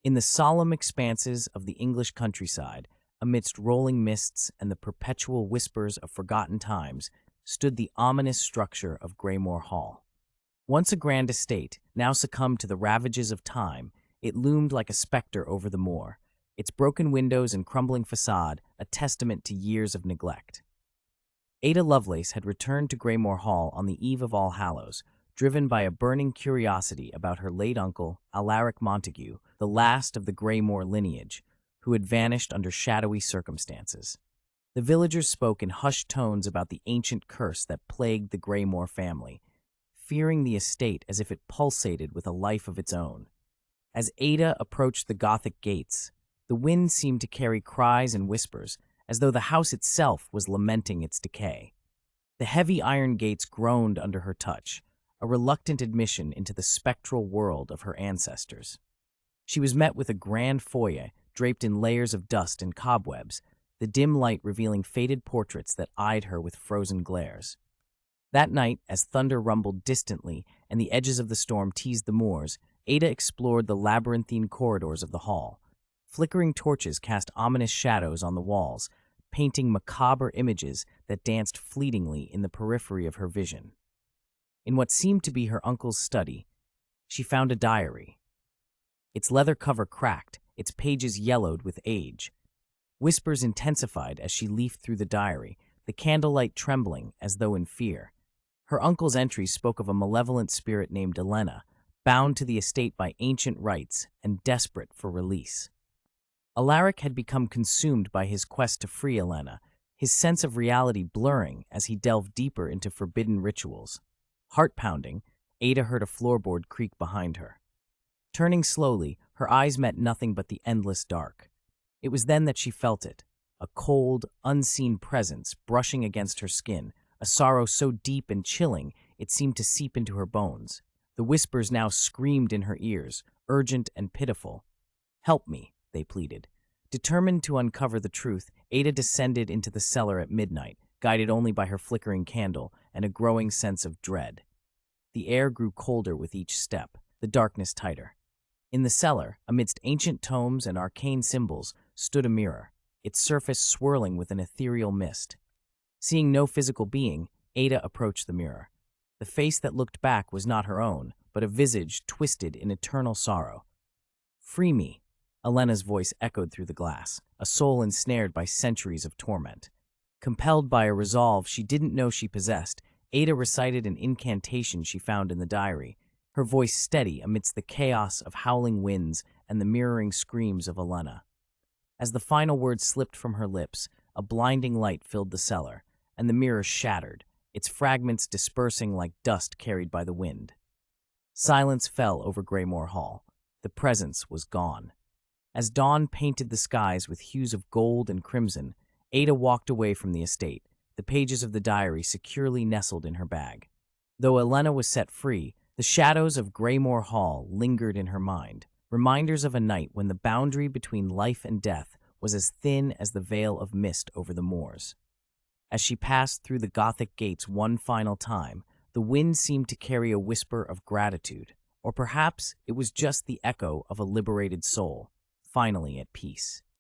In the solemn expanses of the English countryside, amidst rolling mists and the perpetual whispers of forgotten times, stood the ominous structure of Greymoor Hall. Once a grand estate, now succumbed to the ravages of time, it loomed like a specter over the moor, its broken windows and crumbling facade a testament to years of neglect. Ada Lovelace had returned to Greymoor Hall on the eve of All Hallows, driven by a burning curiosity about her late uncle, Alaric Montague, the last of the Greymoor lineage, who had vanished under shadowy circumstances. The villagers spoke in hushed tones about the ancient curse that plagued the Greymoor family, fearing the estate as if it pulsated with a life of its own. As Ada approached the Gothic gates, the wind seemed to carry cries and whispers, as though the house itself was lamenting its decay. The heavy iron gates groaned under her touch, a reluctant admission into the spectral world of her ancestors. She was met with a grand foyer draped in layers of dust and cobwebs, the dim light revealing faded portraits that eyed her with frozen glares. That night, as thunder rumbled distantly and the edges of the storm teased the moors, Ada explored the labyrinthine corridors of the hall. Flickering torches cast ominous shadows on the walls, painting macabre images that danced fleetingly in the periphery of her vision. In what seemed to be her uncle's study, she found a diary. Its leather cover cracked, its pages yellowed with age. Whispers intensified as she leafed through the diary, the candlelight trembling as though in fear. Her uncle's entries spoke of a malevolent spirit named Elena, bound to the estate by ancient rites and desperate for release. Alaric had become consumed by his quest to free Elena, his sense of reality blurring as he delved deeper into forbidden rituals. Heart-pounding, Ada heard a floorboard creak behind her. Turning slowly, her eyes met nothing but the endless dark. It was then that she felt it, a cold, unseen presence brushing against her skin, a sorrow so deep and chilling it seemed to seep into her bones. The whispers now screamed in her ears, urgent and pitiful. "Help me," they pleaded. Determined to uncover the truth, Ada descended into the cellar at midnight, guided only by her flickering candle and a growing sense of dread. The air grew colder with each step, the darkness tighter. In the cellar, amidst ancient tomes and arcane symbols, stood a mirror, its surface swirling with an ethereal mist. Seeing no physical being, Ada approached the mirror. The face that looked back was not her own, but a visage twisted in eternal sorrow. "Free me," Elena's voice echoed through the glass, a soul ensnared by centuries of torment. Compelled by a resolve she didn't know she possessed, Ada recited an incantation she found in the diary, her voice steady amidst the chaos of howling winds and the mirroring screams of Elena. As the final words slipped from her lips, a blinding light filled the cellar, and the mirror shattered, its fragments dispersing like dust carried by the wind. Silence fell over Greymoor Hall. The presence was gone. As dawn painted the skies with hues of gold and crimson, Ada walked away from the estate, the pages of the diary securely nestled in her bag. Though Elena was set free, the shadows of Greymoor Hall lingered in her mind, reminders of a night when the boundary between life and death was as thin as the veil of mist over the moors. As she passed through the Gothic gates one final time, the wind seemed to carry a whisper of gratitude, or perhaps it was just the echo of a liberated soul, finally at peace.